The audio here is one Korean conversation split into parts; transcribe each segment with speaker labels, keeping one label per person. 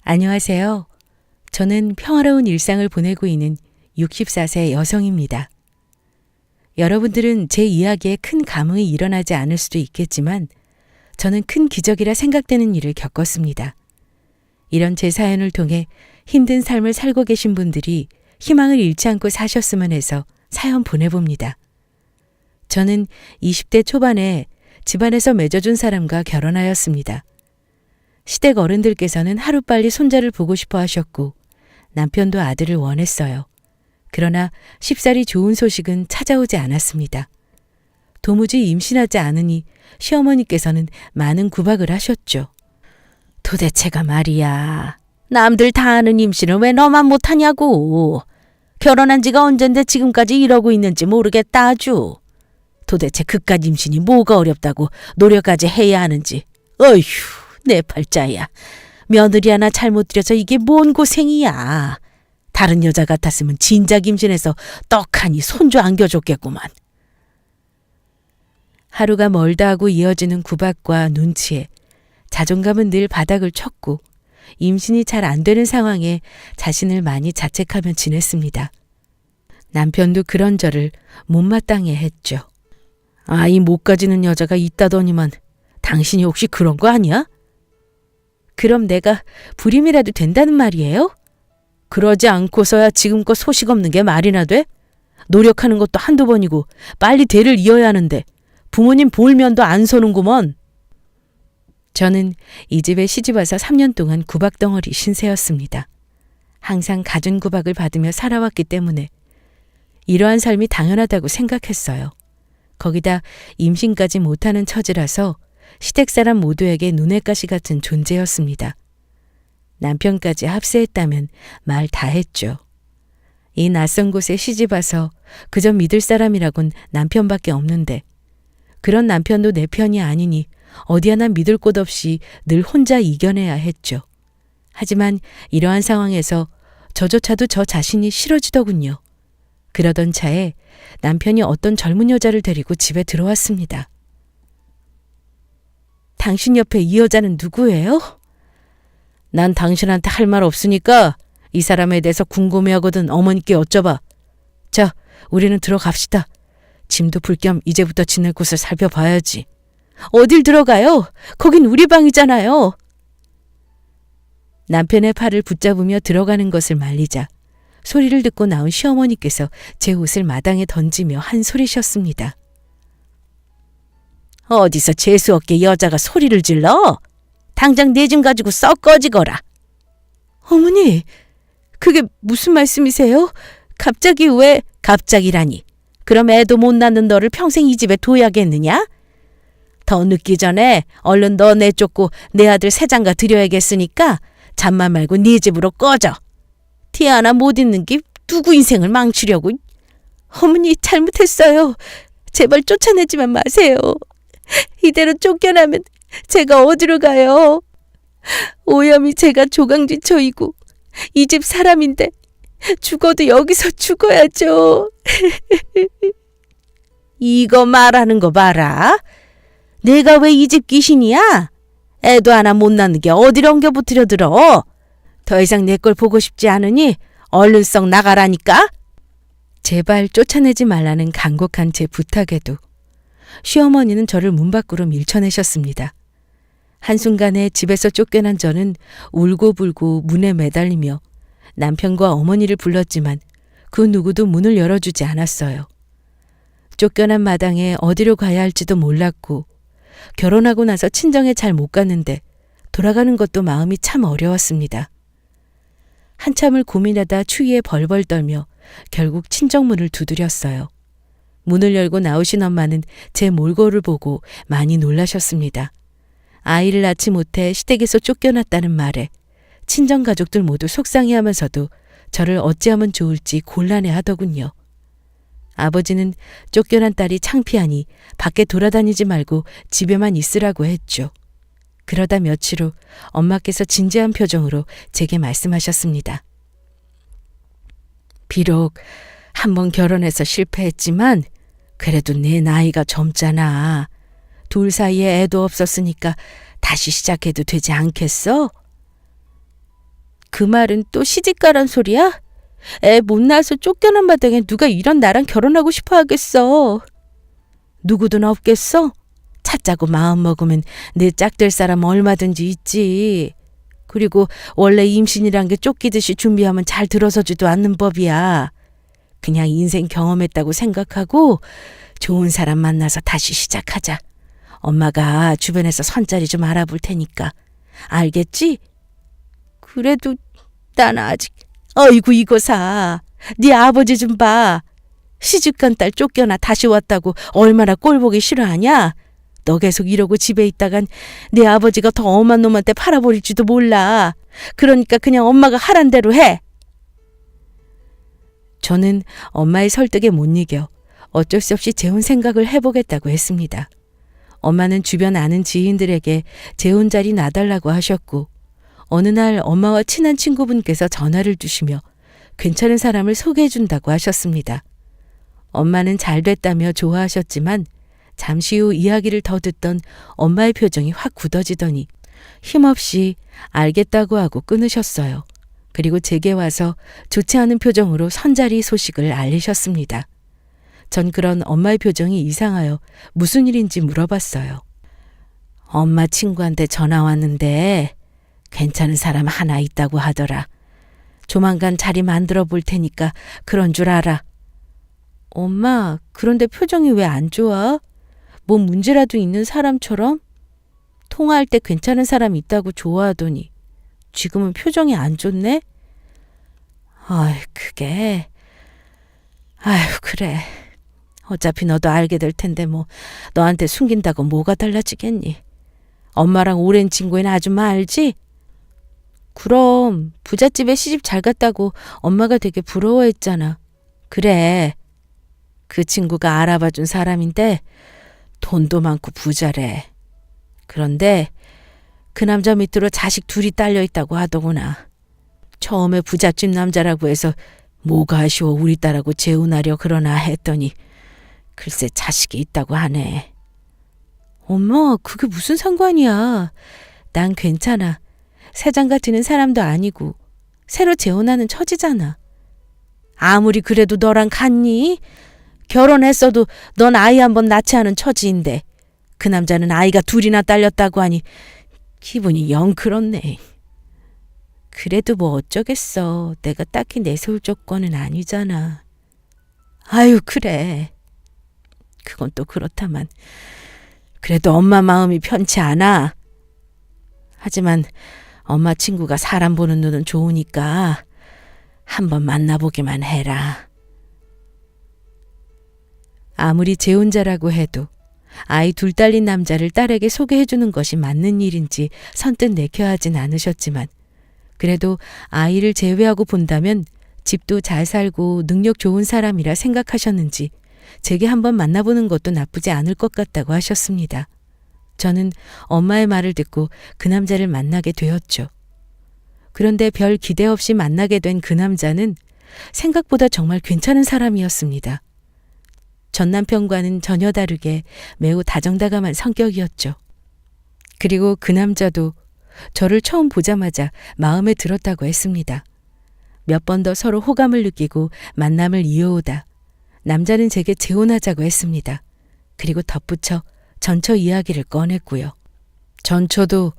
Speaker 1: 안녕하세요. 저는 평화로운 일상을 보내고 있는 64세 여성입니다. 여러분들은 제 이야기에 큰 감흥이 일어나지 않을 수도 있겠지만 저는 큰 기적이라 생각되는 일을 겪었습니다. 이런 제 사연을 통해 힘든 삶을 살고 계신 분들이 희망을 잃지 않고 사셨으면 해서 사연 보내봅니다. 저는 20대 초반에 집안에서 맺어준 사람과 결혼하였습니다. 시댁 어른들께서는 하루빨리 손자를 보고 싶어 하셨고 남편도 아들을 원했어요. 그러나 쉽사리 좋은 소식은 찾아오지 않았습니다. 도무지 임신하지 않으니 시어머니께서는 많은 구박을 하셨죠. 도대체가 말이야. 남들 다 아는 임신을 왜 너만 못하냐고. 결혼한 지가 언젠데 지금까지 이러고 있는지 모르겠다 아주. 도대체 그깟 임신이 뭐가 어렵다고 노력까지 해야 하는지. 어휴. 내 팔자야. 며느리 하나 잘못 들여서 이게 뭔 고생이야. 다른 여자 같았으면 진작 임신해서 떡하니 손주 안겨줬겠구만. 하루가 멀다 하고 이어지는 구박과 눈치에 자존감은 늘 바닥을 쳤고 임신이 잘 안 되는 상황에 자신을 많이 자책하며 지냈습니다. 남편도 그런 저를 못마땅해 했죠. 아이 못 가지는 여자가 있다더니만 당신이 혹시 그런 거 아니야? 그럼 내가 불임이라도 된다는 말이에요? 그러지 않고서야 지금껏 소식 없는 게 말이나 돼? 노력하는 것도 한두 번이고 빨리 대를 이어야 하는데 부모님 볼 면도 안 서는구먼. 저는 이 집에 시집와서 3년 동안 구박덩어리 신세였습니다. 항상 갖은 구박을 받으며 살아왔기 때문에 이러한 삶이 당연하다고 생각했어요. 거기다 임신까지 못하는 처지라서 시댁 사람 모두에게 눈엣 가시 같은 존재였습니다. 남편까지 합세했다면 말 다 했죠. 이 낯선 곳에 시집와서 그저 믿을 사람이라곤 남편밖에 없는데 그런 남편도 내 편이 아니니 어디 하나 믿을 곳 없이 늘 혼자 이겨내야 했죠. 하지만 이러한 상황에서 저조차도 저 자신이 싫어지더군요. 그러던 차에 남편이 어떤 젊은 여자를 데리고 집에 들어왔습니다. 당신 옆에 이 여자는 누구예요? 난 당신한테 할 말 없으니까 이 사람에 대해서 궁금해하거든 어머니께 여쭤봐. 자, 우리는 들어갑시다. 짐도 풀 겸 이제부터 지낼 곳을 살펴봐야지. 어딜 들어가요? 거긴 우리 방이잖아요. 남편의 팔을 붙잡으며 들어가는 것을 말리자 소리를 듣고 나온 시어머니께서 제 옷을 마당에 던지며 한 소리셨습니다. 어디서 재수없게 여자가 소리를 질러? 당장 내 짐 가지고 썩 꺼지거라. 어머니, 그게 무슨 말씀이세요? 갑자기 왜? 갑자기라니. 그럼 애도 못 낳는 너를 평생 이 집에 둬야겠느냐? 더 늦기 전에 얼른 너 내쫓고 내 아들 새장가 드려야겠으니까 잠만 말고 네 집으로 꺼져. 티 하나 못 있는 게 누구 인생을 망치려고. 어머니 잘못했어요. 제발 쫓아내지만 마세요. 이대로 쫓겨나면 제가 어디로 가요? 오염이 제가 조강지처이고 이 집 사람인데 죽어도 여기서 죽어야죠. 이거 말하는 거 봐라. 내가 왜 이 집 귀신이야? 애도 하나 못 낳는 게 어디로 엉겨붙으려 들어. 더 이상 내 걸 보고 싶지 않으니 얼른 썩 나가라니까. 제발 쫓아내지 말라는 간곡한 제 부탁에도 시어머니는 저를 문 밖으로 밀쳐내셨습니다. 한순간에 집에서 쫓겨난 저는 울고불고 문에 매달리며 남편과 어머니를 불렀지만 그 누구도 문을 열어주지 않았어요. 쫓겨난 마당에 어디로 가야 할지도 몰랐고 결혼하고 나서 친정에 잘 못 갔는데 돌아가는 것도 마음이 참 어려웠습니다. 한참을 고민하다 추위에 벌벌 떨며 결국 친정문을 두드렸어요. 문을 열고 나오신 엄마는 제 몰골을 보고 많이 놀라셨습니다. 아이를 낳지 못해 시댁에서 쫓겨났다는 말에 친정 가족들 모두 속상해하면서도 저를 어찌하면 좋을지 곤란해하더군요. 아버지는 쫓겨난 딸이 창피하니 밖에 돌아다니지 말고 집에만 있으라고 했죠. 그러다 며칠 후 엄마께서 진지한 표정으로 제게 말씀하셨습니다. 비록 한번 결혼해서 실패했지만 그래도 내 나이가 젊잖아. 둘 사이에 애도 없었으니까 다시 시작해도 되지 않겠어? 그 말은 또 시집가란 소리야? 애 못 낳아서 쫓겨난 마당에 누가 이런 나랑 결혼하고 싶어 하겠어. 누구든 없겠어? 찾자고 마음먹으면 내 짝될 사람 얼마든지 있지. 그리고 원래 임신이란 게 쫓기듯이 준비하면 잘 들어서지도 않는 법이야. 그냥 인생 경험했다고 생각하고 좋은 사람 만나서 다시 시작하자. 엄마가 주변에서 선자리 좀 알아볼 테니까. 알겠지? 그래도 난 아직... 어이구 이거사. 네 아버지 좀 봐. 시집간 딸 쫓겨나 다시 왔다고 얼마나 꼴보기 싫어하냐? 너 계속 이러고 집에 있다간 네 아버지가 더 엄한 놈한테 팔아버릴지도 몰라. 그러니까 그냥 엄마가 하란 대로 해. 저는 엄마의 설득에 못 이겨 어쩔 수 없이 재혼 생각을 해보겠다고 했습니다. 엄마는 주변 아는 지인들에게 재혼 자리 놔달라고 하셨고 어느 날 엄마와 친한 친구분께서 전화를 주시며 괜찮은 사람을 소개해준다고 하셨습니다. 엄마는 잘 됐다며 좋아하셨지만 잠시 후 이야기를 더 듣던 엄마의 표정이 확 굳어지더니 힘없이 알겠다고 하고 끊으셨어요. 그리고 제게 와서 좋지 않은 표정으로 선자리 소식을 알리셨습니다. 전 그런 엄마의 표정이 이상하여 무슨 일인지 물어봤어요. 엄마 친구한테 전화 왔는데 괜찮은 사람 하나 있다고 하더라. 조만간 자리 만들어 볼 테니까 그런 줄 알아. 엄마, 그런데 표정이 왜 안 좋아? 뭐 문제라도 있는 사람처럼? 통화할 때 괜찮은 사람 있다고 좋아하더니 지금은 표정이 안 좋네? 그게... 그래. 어차피 너도 알게 될 텐데 뭐 너한테 숨긴다고 뭐가 달라지겠니? 엄마랑 오랜 친구인 아줌마 알지? 그럼 부잣집에 시집 잘 갔다고 엄마가 되게 부러워했잖아. 그래. 그 친구가 알아봐준 사람인데 돈도 많고 부자래. 그런데 그 남자 밑으로 자식 둘이 딸려있다고 하더구나. 처음에 부잣집 남자라고 해서 뭐가 아쉬워 우리 딸하고 재혼하려 그러나 했더니 글쎄 자식이 있다고 하네. 엄마, 그게 무슨 상관이야. 난 괜찮아. 새장가 드는 사람도 아니고 새로 재혼하는 처지잖아. 아무리 그래도 너랑 같니? 결혼했어도 넌 아이 한 번 낳지 않은 처지인데 그 남자는 아이가 둘이나 딸렸다고 하니 기분이 영 그렇네. 그래도 뭐 어쩌겠어. 내가 딱히 내세울 조건은 아니잖아. 그래. 그건 또 그렇다만 그래도 엄마 마음이 편치 않아. 하지만 엄마 친구가 사람 보는 눈은 좋으니까 한번 만나보기만 해라. 아무리 재혼자라고 해도 아이 둘 딸린 남자를 딸에게 소개해주는 것이 맞는 일인지 선뜻 내켜 하진 않으셨지만 그래도 아이를 제외하고 본다면 집도 잘 살고 능력 좋은 사람이라 생각하셨는지 제게 한번 만나보는 것도 나쁘지 않을 것 같다고 하셨습니다. 저는 엄마의 말을 듣고 그 남자를 만나게 되었죠. 그런데 별 기대 없이 만나게 된 그 남자는 생각보다 정말 괜찮은 사람이었습니다. 전 남편과는 전혀 다르게 매우 다정다감한 성격이었죠. 그리고 그 남자도 저를 처음 보자마자 마음에 들었다고 했습니다. 몇 번 더 서로 호감을 느끼고 만남을 이어오다 남자는 제게 재혼하자고 했습니다. 그리고 덧붙여 전처 이야기를 꺼냈고요. 전처도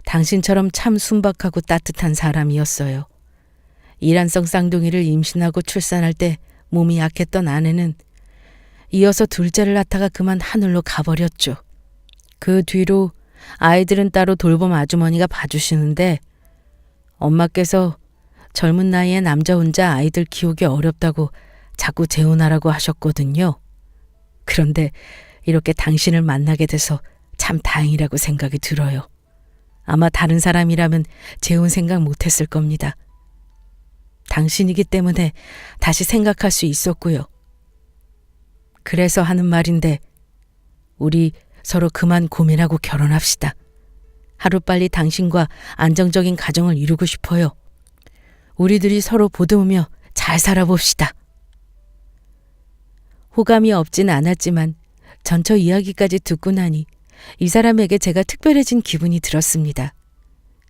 Speaker 1: 당신처럼 참 순박하고 따뜻한 사람이었어요. 이란성 쌍둥이를 임신하고 출산할 때 몸이 약했던 아내는 이어서 둘째를 낳다가 그만 하늘로 가버렸죠. 그 뒤로 아이들은 따로 돌봄 아주머니가 봐주시는데 엄마께서 젊은 나이에 남자 혼자 아이들 키우기 어렵다고 자꾸 재혼하라고 하셨거든요. 그런데 이렇게 당신을 만나게 돼서 참 다행이라고 생각이 들어요. 아마 다른 사람이라면 재혼 생각 못했을 겁니다. 당신이기 때문에 다시 생각할 수 있었고요. 그래서 하는 말인데 우리 서로 그만 고민하고 결혼합시다. 하루빨리 당신과 안정적인 가정을 이루고 싶어요. 우리들이 서로 보듬으며 잘 살아봅시다. 호감이 없진 않았지만 전처 이야기까지 듣고 나니 이 사람에게 제가 특별해진 기분이 들었습니다.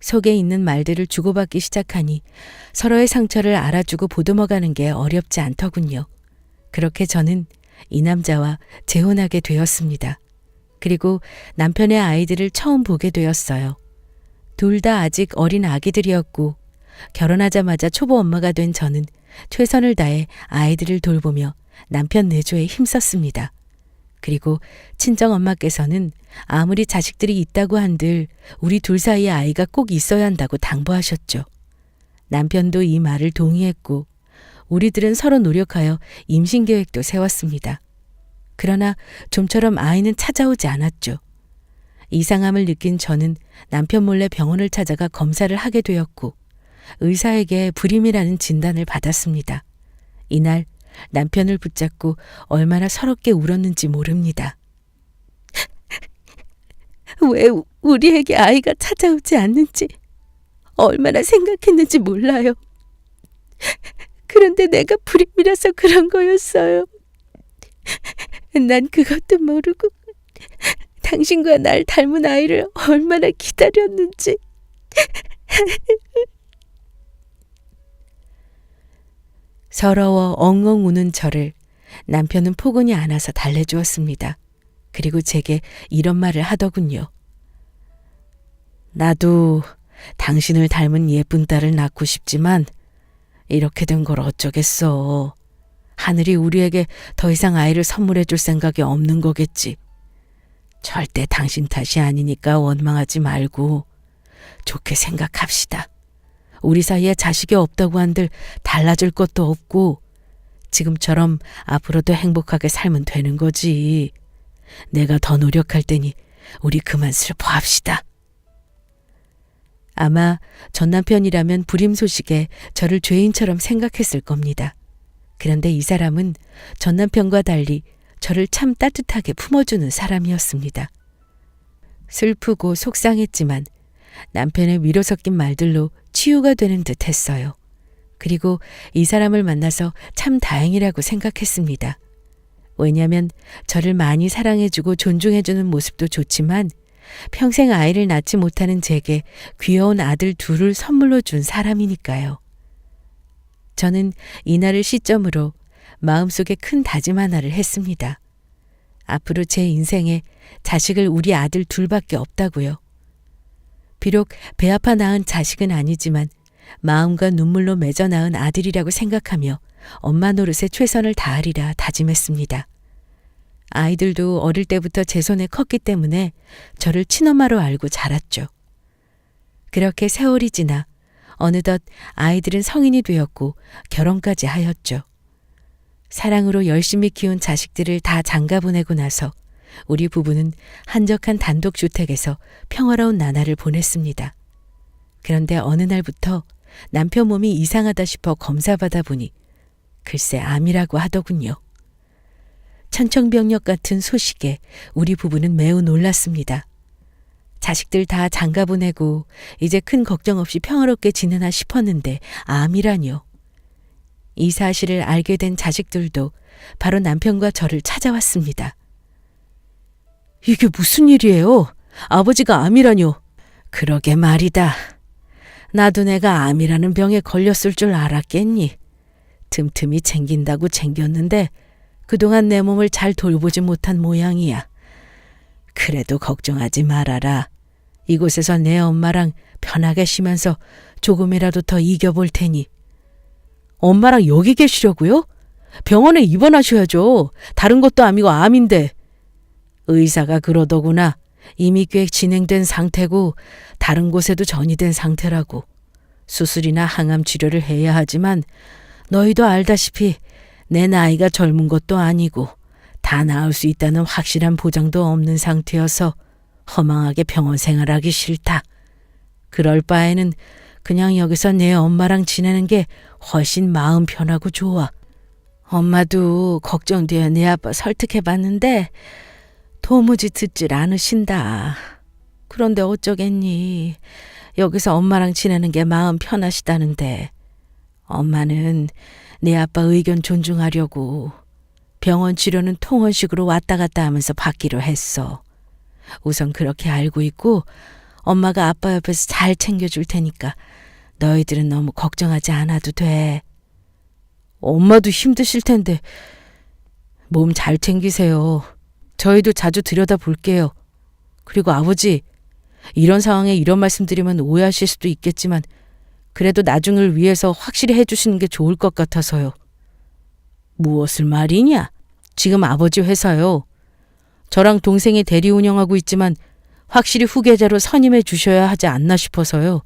Speaker 1: 속에 있는 말들을 주고받기 시작하니 서로의 상처를 알아주고 보듬어가는 게 어렵지 않더군요. 그렇게 저는 이 남자와 재혼하게 되었습니다. 그리고 남편의 아이들을 처음 보게 되었어요. 둘 다 아직 어린 아기들이었고 결혼하자마자 초보 엄마가 된 저는 최선을 다해 아이들을 돌보며 남편 내조에 힘썼습니다. 그리고 친정엄마께서는 아무리 자식들이 있다고 한들 우리 둘 사이에 아이가 꼭 있어야 한다고 당부하셨죠. 남편도 이 말을 동의했고 우리들은 서로 노력하여 임신 계획도 세웠습니다. 그러나 좀처럼 아이는 찾아오지 않았죠. 이상함을 느낀 저는 남편 몰래 병원을 찾아가 검사를 하게 되었고 의사에게 불임이라는 진단을 받았습니다. 이날 남편을 붙잡고 얼마나 서럽게 울었는지 모릅니다. 왜 우리에게 아이가 찾아오지 않는지 얼마나 생각했는지 몰라요. 그런데 내가 불임이라서 그런 거였어요. 난 그것도 모르고 당신과 날 닮은 아이를 얼마나 기다렸는지. 서러워 엉엉 우는 저를 남편은 포근히 안아서 달래주었습니다. 그리고 제게 이런 말을 하더군요. 나도 당신을 닮은 예쁜 딸을 낳고 싶지만 이렇게 된 걸 어쩌겠어. 하늘이 우리에게 더 이상 아이를 선물해 줄 생각이 없는 거겠지. 절대 당신 탓이 아니니까 원망하지 말고 좋게 생각합시다. 우리 사이에 자식이 없다고 한들 달라질 것도 없고 지금처럼 앞으로도 행복하게 살면 되는 거지. 내가 더 노력할 테니 우리 그만 슬퍼합시다. 아마 전 남편이라면 불임 소식에 저를 죄인처럼 생각했을 겁니다. 그런데 이 사람은 전 남편과 달리 저를 참 따뜻하게 품어주는 사람이었습니다. 슬프고 속상했지만 남편의 위로 섞인 말들로 치유가 되는 듯 했어요. 그리고 이 사람을 만나서 참 다행이라고 생각했습니다. 왜냐하면 저를 많이 사랑해주고 존중해주는 모습도 좋지만 평생 아이를 낳지 못하는 제게 귀여운 아들 둘을 선물로 준 사람이니까요. 저는 이날을 시점으로 마음속에 큰 다짐 하나를 했습니다. 앞으로 제 인생에 자식을 우리 아들 둘밖에 없다고요. 비록 배 아파 낳은 자식은 아니지만 마음과 눈물로 맺어 낳은 아들이라고 생각하며 엄마 노릇에 최선을 다하리라 다짐했습니다. 아이들도 어릴 때부터 제 손에 컸기 때문에 저를 친엄마로 알고 자랐죠. 그렇게 세월이 지나 어느덧 아이들은 성인이 되었고 결혼까지 하였죠. 사랑으로 열심히 키운 자식들을 다 장가보내고 나서 우리 부부는 한적한 단독주택에서 평화로운 나날을 보냈습니다. 그런데 어느 날부터 남편 몸이 이상하다 싶어 검사받아 보니 글쎄 암이라고 하더군요. 천청병력 같은 소식에 우리 부부는 매우 놀랐습니다. 자식들 다 장가보내고 이제 큰 걱정 없이 평화롭게 지내나 싶었는데 암이라뇨. 이 사실을 알게 된 자식들도 바로 남편과 저를 찾아왔습니다. 이게 무슨 일이에요? 아버지가 암이라뇨. 그러게 말이다. 나도 내가 암이라는 병에 걸렸을 줄 알았겠니? 틈틈이 챙긴다고 챙겼는데 그동안 내 몸을 잘 돌보지 못한 모양이야. 그래도 걱정하지 말아라. 이곳에서 내 엄마랑 편하게 쉬면서 조금이라도 더 이겨볼 테니. 엄마랑 여기 계시려고요? 병원에 입원하셔야죠. 다른 것도 아니고 암인데. 의사가 그러더구나. 이미 꽤 진행된 상태고 다른 곳에도 전이된 상태라고. 수술이나 항암 치료를 해야 하지만 너희도 알다시피 내 나이가 젊은 것도 아니고 다 나을 수 있다는 확실한 보장도 없는 상태여서 허망하게 병원 생활하기 싫다. 그럴 바에는 그냥 여기서 내 엄마랑 지내는 게 훨씬 마음 편하고 좋아. 엄마도 걱정되어 내 아빠 설득해봤는데 도무지 듣질 않으신다. 그런데 어쩌겠니. 여기서 엄마랑 지내는 게 마음 편하시다는데 엄마는 내 아빠 의견 존중하려고 병원 치료는 통원식으로 왔다 갔다 하면서 받기로 했어. 우선 그렇게 알고 있고 엄마가 아빠 옆에서 잘 챙겨줄 테니까 너희들은 너무 걱정하지 않아도 돼. 엄마도 힘드실 텐데 몸 잘 챙기세요. 저희도 자주 들여다볼게요. 그리고 아버지, 이런 상황에 이런 말씀 드리면 오해하실 수도 있겠지만 그래도 나중을 위해서 확실히 해주시는 게 좋을 것 같아서요. 무엇을 말이냐? 지금 아버지 회사요. 저랑 동생이 대리 운영하고 있지만 확실히 후계자로 선임해 주셔야 하지 않나 싶어서요.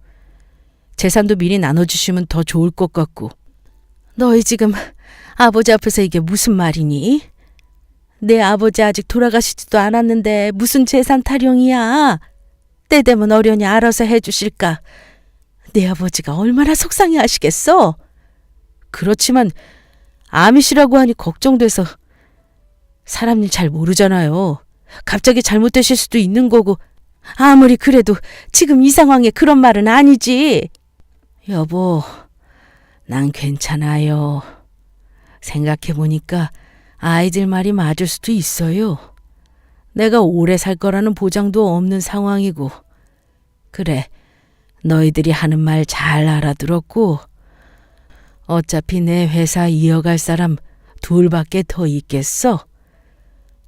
Speaker 1: 재산도 미리 나눠주시면 더 좋을 것 같고. 너희 지금 아버지 앞에서 이게 무슨 말이니? 내 아버지 아직 돌아가시지도 않았는데 무슨 재산 타령이야. 때 되면 어련히 알아서 해주실까. 내 아버지가 얼마나 속상해 하시겠어? 그렇지만 암이시라고 하니 걱정돼서. 사람 일 잘 모르잖아요. 갑자기 잘못되실 수도 있는 거고. 아무리 그래도 지금 이 상황에 그런 말은 아니지. 여보, 난 괜찮아요. 생각해보니까 아이들 말이 맞을 수도 있어요. 내가 오래 살 거라는 보장도 없는 상황이고. 그래, 너희들이 하는 말 잘 알아들었고 어차피 내 회사 이어갈 사람 둘밖에 더 있겠어.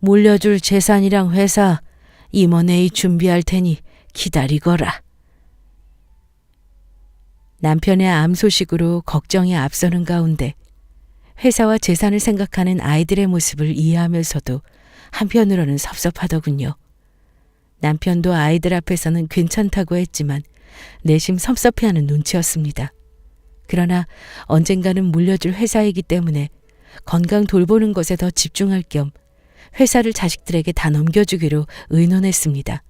Speaker 1: 물려줄 재산이랑 회사 임원회의 준비할 테니 기다리거라. 남편의 암 소식으로 걱정이 앞서는 가운데 회사와 재산을 생각하는 아이들의 모습을 이해하면서도 한편으로는 섭섭하더군요. 남편도 아이들 앞에서는 괜찮다고 했지만 내심 섭섭해하는 눈치였습니다. 그러나 언젠가는 물려줄 회사이기 때문에 건강 돌보는 것에 더 집중할 겸 회사를 자식들에게 다 넘겨주기로 의논했습니다.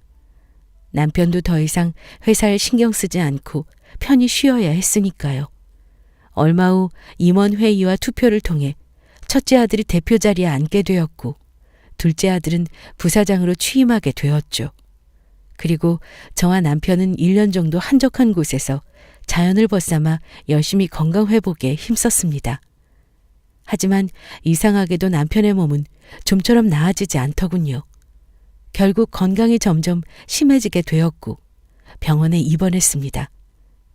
Speaker 1: 남편도 더 이상 회사에 신경 쓰지 않고 편히 쉬어야 했으니까요. 얼마 후 임원회의와 투표를 통해 첫째 아들이 대표 자리에 앉게 되었고 둘째 아들은 부사장으로 취임하게 되었죠. 그리고 저와 남편은 1년 정도 한적한 곳에서 자연을 벗삼아 열심히 건강 회복에 힘썼습니다. 하지만 이상하게도 남편의 몸은 좀처럼 나아지지 않더군요. 결국 건강이 점점 심해지게 되었고 병원에 입원했습니다.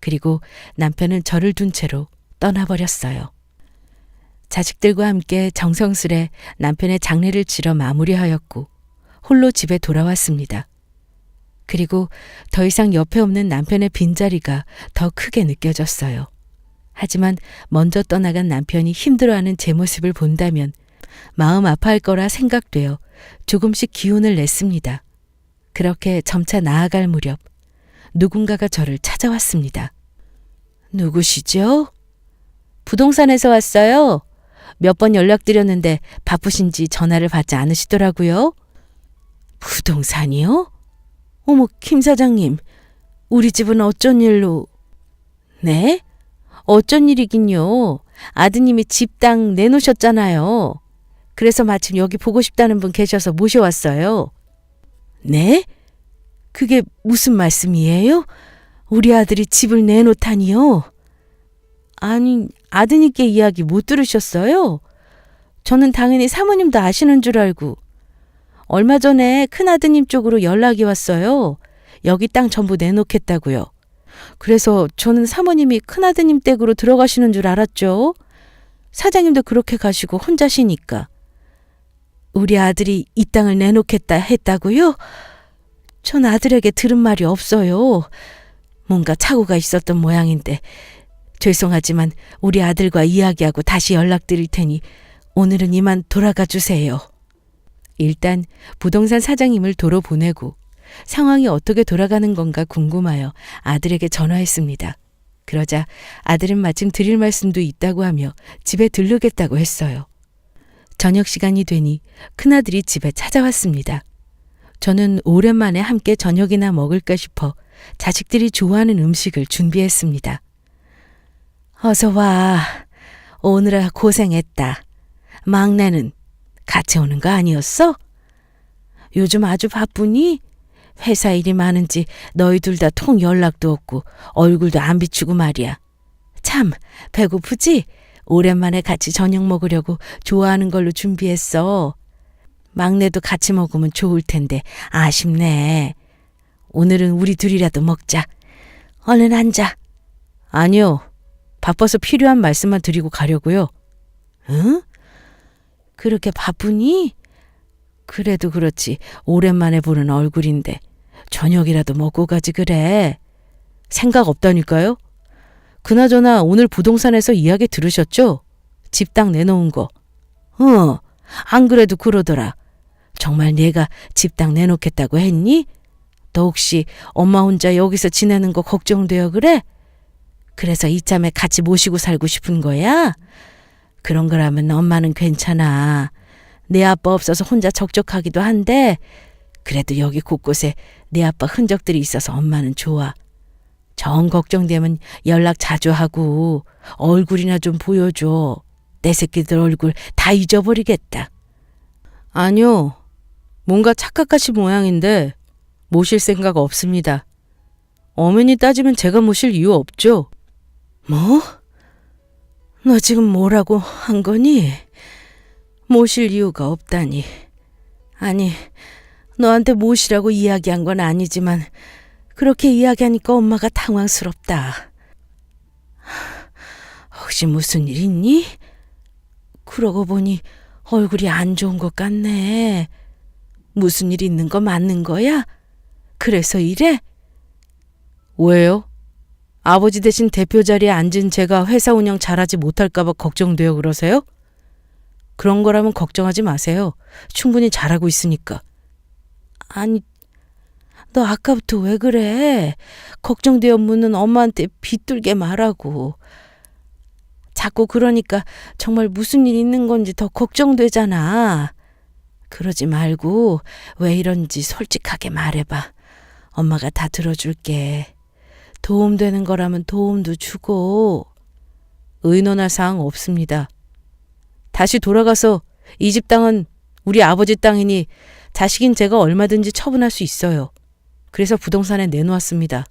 Speaker 1: 그리고 남편은 저를 둔 채로 떠나버렸어요. 자식들과 함께 정성스레 남편의 장례를 치러 마무리하였고 홀로 집에 돌아왔습니다. 그리고 더 이상 옆에 없는 남편의 빈자리가 더 크게 느껴졌어요. 하지만 먼저 떠나간 남편이 힘들어하는 제 모습을 본다면 마음 아파할 거라 생각되어 조금씩 기운을 냈습니다. 그렇게 점차 나아갈 무렵 누군가가 저를 찾아왔습니다. 누구시죠? 부동산에서 왔어요. 몇 번 연락드렸는데 바쁘신지 전화를 받지 않으시더라고요. 부동산이요? 어머, 김 사장님, 우리 집은 어쩐 일로... 네? 어쩐 일이긴요. 아드님이 집 땅 내놓으셨잖아요. 그래서 마침 여기 보고 싶다는 분 계셔서 모셔왔어요. 네? 그게 무슨 말씀이에요? 우리 아들이 집을 내놓다니요? 아니, 아드님께 이야기 못 들으셨어요? 저는 당연히 사모님도 아시는 줄 알고. 얼마 전에 큰아드님 쪽으로 연락이 왔어요. 여기 땅 전부 내놓겠다고요. 그래서 저는 사모님이 큰아드님 댁으로 들어가시는 줄 알았죠. 사장님도 그렇게 가시고 혼자시니까. 우리 아들이 이 땅을 내놓겠다 했다고요? 전 아들에게 들은 말이 없어요. 뭔가 착오가 있었던 모양인데 죄송하지만 우리 아들과 이야기하고 다시 연락드릴 테니 오늘은 이만 돌아가 주세요. 일단 부동산 사장님을 도로 보내고 상황이 어떻게 돌아가는 건가 궁금하여 아들에게 전화했습니다. 그러자 아들은 마침 드릴 말씀도 있다고 하며 집에 들르겠다고 했어요. 저녁 시간이 되니 큰아들이 집에 찾아왔습니다. 저는 오랜만에 함께 저녁이나 먹을까 싶어 자식들이 좋아하는 음식을 준비했습니다. 어서 와. 오느라 고생했다. 막내는 같이 오는 거 아니었어? 요즘 아주 바쁘니? 회사 일이 많은지 너희 둘 다 통 연락도 없고 얼굴도 안 비추고 말이야. 참 배고프지? 오랜만에 같이 저녁 먹으려고 좋아하는 걸로 준비했어. 막내도 같이 먹으면 좋을 텐데 아쉽네. 오늘은 우리 둘이라도 먹자. 얼른 앉아. 아니요. 바빠서 필요한 말씀만 드리고 가려고요. 응? 그렇게 바쁘니? 그래도 그렇지. 오랜만에 보는 얼굴인데 저녁이라도 먹고 가지 그래. 생각 없다니까요? 그나저나 오늘 부동산에서 이야기 들으셨죠? 집 땅 내놓은 거. 안 그래도 그러더라. 정말 내가 집 땅 내놓겠다고 했니? 너 혹시 엄마 혼자 여기서 지내는 거 걱정돼요 그래? 그래서 이참에 같이 모시고 살고 싶은 거야? 그런 거라면 엄마는 괜찮아. 내 아빠 없어서 혼자 적적하기도 한데 그래도 여기 곳곳에 내 아빠 흔적들이 있어서 엄마는 좋아. 정 걱정되면 연락 자주 하고 얼굴이나 좀 보여줘. 내 새끼들 얼굴 다 잊어버리겠다. 아니요. 뭔가 착각하신 모양인데 모실 생각 없습니다. 엄연히 따지면 제가 모실 이유 없죠. 뭐? 너 지금 뭐라고 한 거니? 모실 이유가 없다니. 아니, 너한테 모시라고 이야기한 건 아니지만 그렇게 이야기하니까 엄마가 당황스럽다. 혹시 무슨 일 있니? 그러고 보니 얼굴이 안 좋은 것 같네. 무슨 일 있는 거 맞는 거야? 그래서 이래? 왜요? 아버지 대신 대표 자리에 앉은 제가 회사 운영 잘하지 못할까 봐 걱정돼요 그러세요? 그런 거라면 걱정하지 마세요. 충분히 잘하고 있으니까. 아니, 너 아까부터 왜 그래? 걱정되어 묻는 엄마한테 비뚤게 말하고. 자꾸 그러니까 정말 무슨 일 있는 건지 더 걱정되잖아. 그러지 말고 왜 이런지 솔직하게 말해봐. 엄마가 다 들어줄게. 도움되는 거라면 도움도 주고. 의논할 사항 없습니다. 다시 돌아가서 이 집 땅은 우리 아버지 땅이니 자식인 제가 얼마든지 처분할 수 있어요. 그래서 부동산에 내놓았습니다.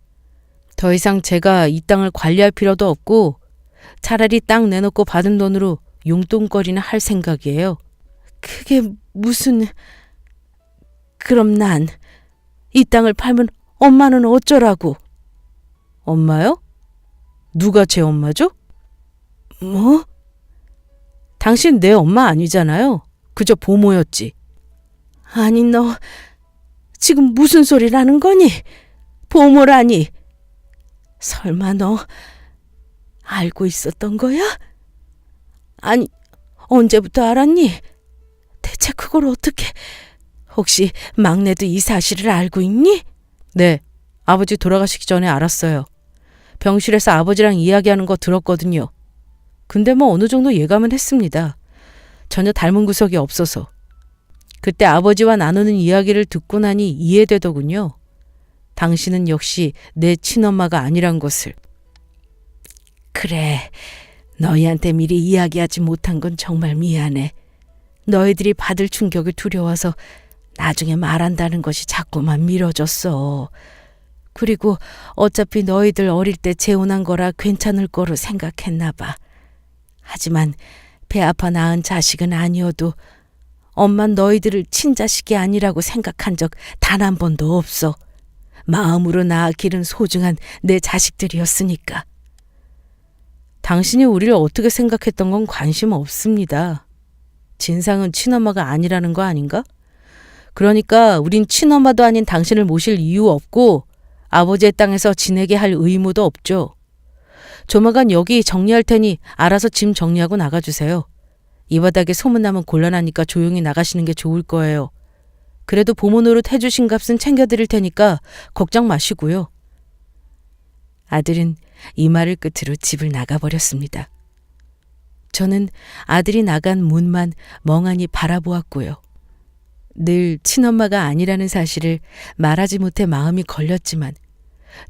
Speaker 1: 더 이상 제가 이 땅을 관리할 필요도 없고 차라리 땅 내놓고 받은 돈으로 용돈거리나 할 생각이에요. 그게 무슨... 그럼 난 이 땅을 팔면 엄마는 어쩌라고? 엄마요? 누가 제 엄마죠? 뭐? 당신 내 엄마 아니잖아요. 그저 보모였지. 아니 너 지금 무슨 소리라는 거니? 보모라니. 설마 너 알고 있었던 거야? 아니 언제부터 알았니? 대체 그걸 어떻게... 혹시 막내도 이 사실을 알고 있니? 네, 아버지 돌아가시기 전에 알았어요. 병실에서 아버지랑 이야기하는 거 들었거든요. 근데 뭐 어느 정도 예감은 했습니다. 전혀 닮은 구석이 없어서. 그때 아버지와 나누는 이야기를 듣고 나니 이해되더군요. 당신은 역시 내 친엄마가 아니란 것을. 그래, 너희한테 미리 이야기하지 못한 건 정말 미안해. 너희들이 받을 충격이 두려워서 나중에 말한다는 것이 자꾸만 미뤄졌어. 그리고 어차피 너희들 어릴 때 재혼한 거라 괜찮을 거로 생각했나 봐. 하지만 배 아파 낳은 자식은 아니어도 엄만 너희들을 친자식이 아니라고 생각한 적 단 한 번도 없어. 마음으로 낳아 기른 소중한 내 자식들이었으니까. 당신이 우리를 어떻게 생각했던 건 관심 없습니다. 진상은 친엄마가 아니라는 거 아닌가? 그러니까 우린 친엄마도 아닌 당신을 모실 이유 없고 아버지의 땅에서 지내게 할 의무도 없죠. 조만간 여기 정리할 테니 알아서 짐 정리하고 나가주세요. 이 바닥에 소문나면 곤란하니까 조용히 나가시는 게 좋을 거예요. 그래도 보모 노릇 해주신 값은 챙겨드릴 테니까 걱정 마시고요. 아들은 이 말을 끝으로 집을 나가버렸습니다. 저는 아들이 나간 문만 멍하니 바라보았고요. 늘 친엄마가 아니라는 사실을 말하지 못해 마음이 걸렸지만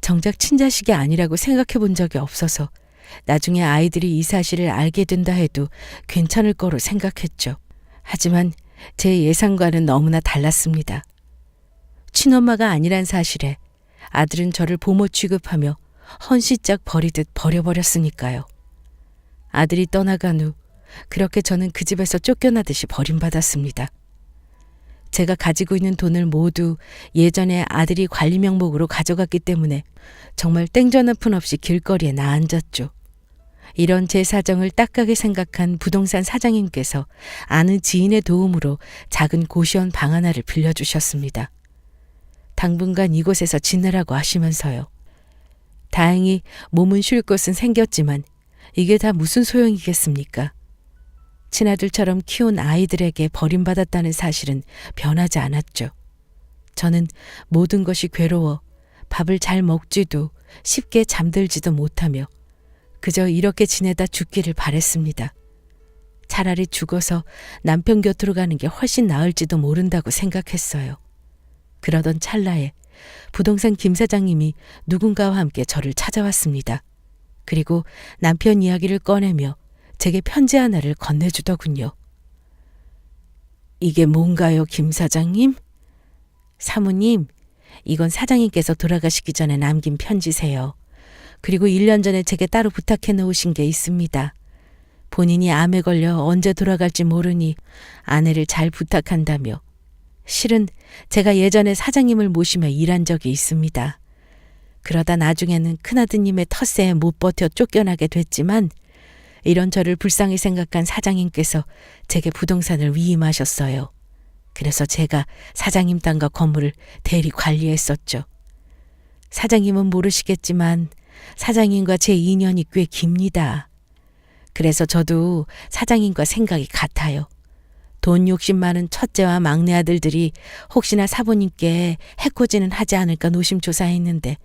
Speaker 1: 정작 친자식이 아니라고 생각해 본 적이 없어서 나중에 아이들이 이 사실을 알게 된다 해도 괜찮을 거로 생각했죠. 하지만 제 예상과는 너무나 달랐습니다. 친엄마가 아니란 사실에 아들은 저를 보모 취급하며 헌시짝 버리듯 버려버렸으니까요. 아들이 떠나간 후 그렇게 저는 그 집에서 쫓겨나듯이 버림받았습니다. 제가 가지고 있는 돈을 모두 예전에 아들이 관리 명목으로 가져갔기 때문에 정말 땡전 한 푼 없이 길거리에 나앉았죠. 이런 제 사정을 딱하게 생각한 부동산 사장님께서 아는 지인의 도움으로 작은 고시원 방 하나를 빌려주셨습니다. 당분간 이곳에서 지내라고 하시면서요. 다행히 몸은 쉴 곳은 생겼지만 이게 다 무슨 소용이겠습니까? 친아들처럼 키운 아이들에게 버림받았다는 사실은 변하지 않았죠. 저는 모든 것이 괴로워 밥을 잘 먹지도 쉽게 잠들지도 못하며 그저 이렇게 지내다 죽기를 바랬습니다. 차라리 죽어서 남편 곁으로 가는 게 훨씬 나을지도 모른다고 생각했어요. 그러던 찰나에 부동산 김 사장님이 누군가와 함께 저를 찾아왔습니다. 그리고 남편 이야기를 꺼내며 제게 편지 하나를 건네주더군요. 이게 뭔가요, 김 사장님? 사모님, 이건 사장님께서 돌아가시기 전에 남긴 편지세요. 그리고 1년 전에 제게 따로 부탁해 놓으신 게 있습니다. 본인이 암에 걸려 언제 돌아갈지 모르니 아내를 잘 부탁한다며. 실은 제가 예전에 사장님을 모시며 일한 적이 있습니다. 그러다 나중에는 큰아드님의 텃세에 못 버텨 쫓겨나게 됐지만 이런 저를 불쌍히 생각한 사장님께서 제게 부동산을 위임하셨어요. 그래서 제가 사장님 땅과 건물을 대리 관리했었죠. 사장님은 모르시겠지만 사장님과 제 인연이 꽤 깁니다. 그래서 저도 사장님과 생각이 같아요. 돈 욕심 많은 첫째와 막내 아들들이 혹시나 사부님께 해코지는 하지 않을까 노심초사했는데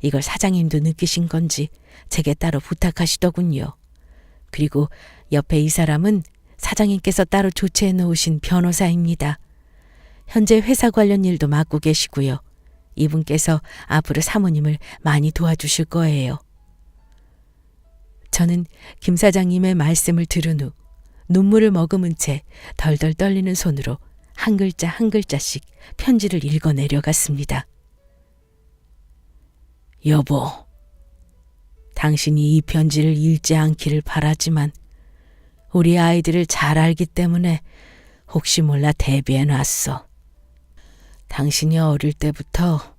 Speaker 1: 이걸 사장님도 느끼신 건지 제게 따로 부탁하시더군요. 그리고 옆에 이 사람은 사장님께서 따로 조치해 놓으신 변호사입니다. 현재 회사 관련 일도 맡고 계시고요. 이분께서 앞으로 사모님을 많이 도와주실 거예요. 저는 김 사장님의 말씀을 들은 후 눈물을 머금은 채 덜덜 떨리는 손으로 한 글자 한 글자씩 편지를 읽어 내려갔습니다. 여보, 당신이 이 편지를 읽지 않기를 바라지만 우리 아이들을 잘 알기 때문에 혹시 몰라 대비해 놨어. 당신이 어릴 때부터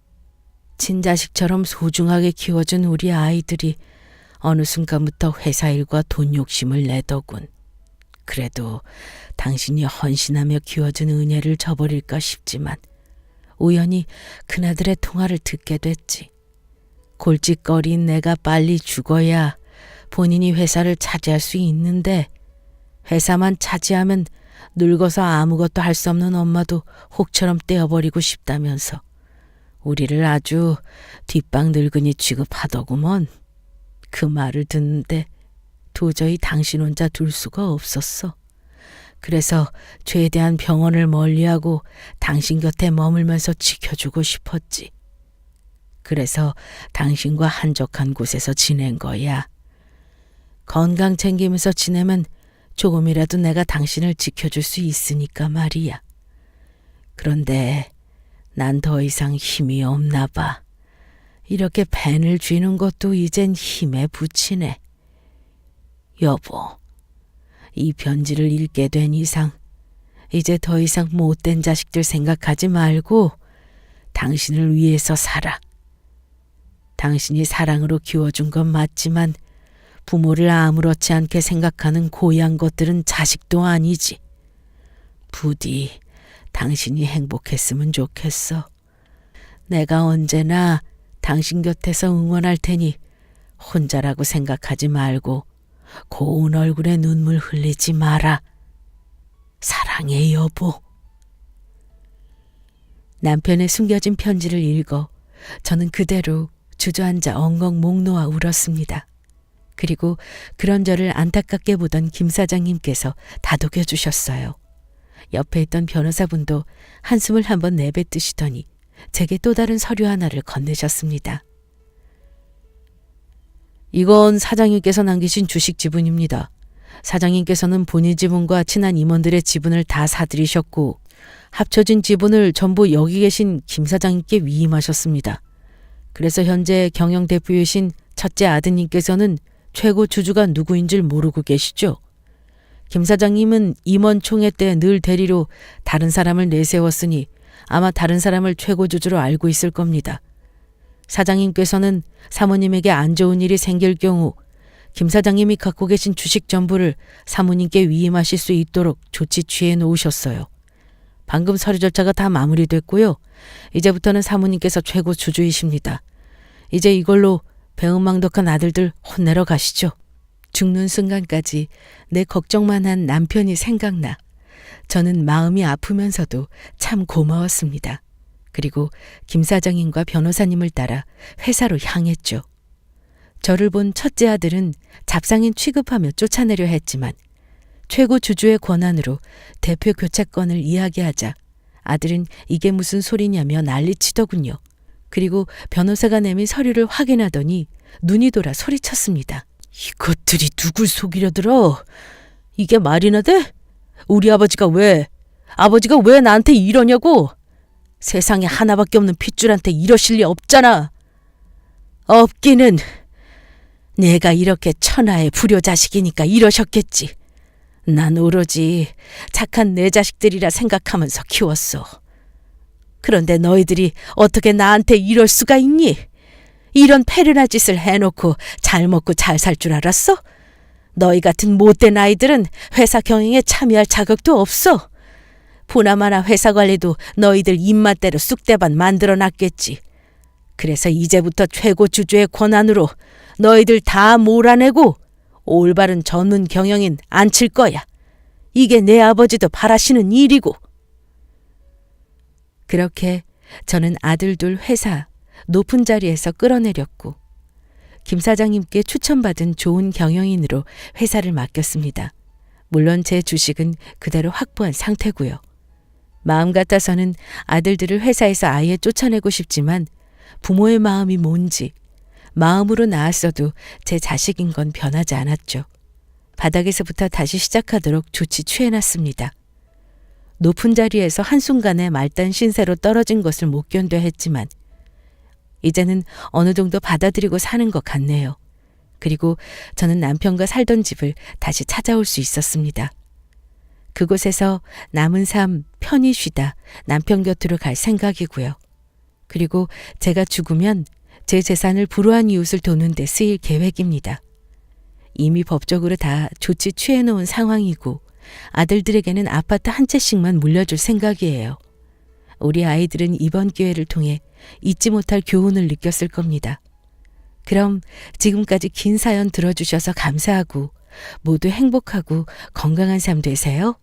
Speaker 1: 친자식처럼 소중하게 키워준 우리 아이들이 어느 순간부터 회사 일과 돈 욕심을 내더군. 그래도 당신이 헌신하며 키워준 은혜를 저버릴까 싶지만 우연히 그나들의 통화를 듣게 됐지. 골칫거리인 내가 빨리 죽어야 본인이 회사를 차지할 수 있는데 회사만 차지하면 늙어서 아무것도 할 수 없는 엄마도 혹처럼 떼어버리고 싶다면서 우리를 아주 뒷방 늙은이 취급하더구먼. 그 말을 듣는데 도저히 당신 혼자 둘 수가 없었어. 그래서 최대한 병원을 멀리하고 당신 곁에 머물면서 지켜주고 싶었지. 그래서 당신과 한적한 곳에서 지낸 거야. 건강 챙기면서 지내면 조금이라도 내가 당신을 지켜줄 수 있으니까 말이야. 그런데 난 더 이상 힘이 없나 봐. 이렇게 펜을 쥐는 것도 이젠 힘에 부치네. 여보, 이 편지를 읽게 된 이상 이제 더 이상 못된 자식들 생각하지 말고 당신을 위해서 살아. 당신이 사랑으로 키워준 건 맞지만 부모를 아무렇지 않게 생각하는 고향 것들은 자식도 아니지. 부디 당신이 행복했으면 좋겠어. 내가 언제나 당신 곁에서 응원할 테니 혼자라고 생각하지 말고 고운 얼굴에 눈물 흘리지 마라. 사랑해, 여보. 남편의 숨겨진 편지를 읽어 저는 그대로 주저앉아 엉엉 목 놓아 울었습니다. 그리고 그런 저를 안타깝게 보던 김 사장님께서 다독여 주셨어요. 옆에 있던 변호사분도 한숨을 한번 내뱉으시더니 제게 또 다른 서류 하나를 건네셨습니다. 이건 사장님께서 남기신 주식 지분입니다. 사장님께서는 본인 지분과 친한 임원들의 지분을 다 사들이셨고 합쳐진 지분을 전부 여기 계신 김 사장님께 위임하셨습니다. 그래서 현재 경영 대표이신 첫째 아드님께서는 최고 주주가 누구인 줄 모르고 계시죠? 김 사장님은 임원 총회 때 늘 대리로 다른 사람을 내세웠으니 아마 다른 사람을 최고주주로 알고 있을 겁니다. 사장님께서는 사모님에게 안 좋은 일이 생길 경우 김 사장님이 갖고 계신 주식 전부를 사모님께 위임하실 수 있도록 조치 취해 놓으셨어요. 방금 서류 절차가 다 마무리됐고요. 이제부터는 사모님께서 최고 주주이십니다. 이제 이걸로 배은망덕한 아들들 혼내러 가시죠. 죽는 순간까지 내 걱정만 한 남편이 생각나 저는 마음이 아프면서도 참 고마웠습니다. 그리고 김 사장님과 변호사님을 따라 회사로 향했죠. 저를 본 첫째 아들은 잡상인 취급하며 쫓아내려 했지만 최고 주주의 권한으로 대표 교체권을 이야기하자 아들은 이게 무슨 소리냐며 난리치더군요. 그리고 변호사가 내민 서류를 확인하더니 눈이 돌아 소리쳤습니다. 이것들이 누굴 속이려 들어? 이게 말이나 돼? 우리 아버지가 왜 나한테 이러냐고? 세상에 하나밖에 없는 핏줄한테 이러실 리 없잖아. 없기는 내가 이렇게 천하의 불효자식이니까 이러셨겠지. 난 오로지 착한 내 자식들이라 생각하면서 키웠어. 그런데 너희들이 어떻게 나한테 이럴 수가 있니? 이런 패륜한 짓을 해놓고 잘 먹고 잘 살 줄 알았어? 너희 같은 못된 아이들은 회사 경영에 참여할 자격도 없어. 보나마나 회사 관리도 너희들 입맛대로 쑥대밭 만들어놨겠지. 그래서 이제부터 최고 주주의 권한으로 너희들 다 몰아내고 올바른 전문 경영인 앉힐 거야. 이게 내 아버지도 바라시는 일이고. 그렇게 저는 아들 둘 회사 높은 자리에서 끌어내렸고 김 사장님께 추천받은 좋은 경영인으로 회사를 맡겼습니다. 물론 제 주식은 그대로 확보한 상태고요. 마음 같아서는 아들들을 회사에서 아예 쫓아내고 싶지만 부모의 마음이 뭔지 마음으로 낳았어도 제 자식인 건 변하지 않았죠. 바닥에서부터 다시 시작하도록 조치 취해놨습니다. 높은 자리에서 한순간에 말단 신세로 떨어진 것을 못 견뎌 했지만 이제는 어느 정도 받아들이고 사는 것 같네요. 그리고 저는 남편과 살던 집을 다시 찾아올 수 있었습니다. 그곳에서 남은 삶 편히 쉬다 남편 곁으로 갈 생각이고요. 그리고 제가 죽으면 제 재산을 불우한 이웃을 도는 데 쓰일 계획입니다. 이미 법적으로 다 조치 취해놓은 상황이고 아들들에게는 아파트 한 채씩만 물려줄 생각이에요. 우리 아이들은 이번 기회를 통해 잊지 못할 교훈을 느꼈을 겁니다. 그럼 지금까지 긴 사연 들어주셔서 감사하고 모두 행복하고 건강한 삶 되세요.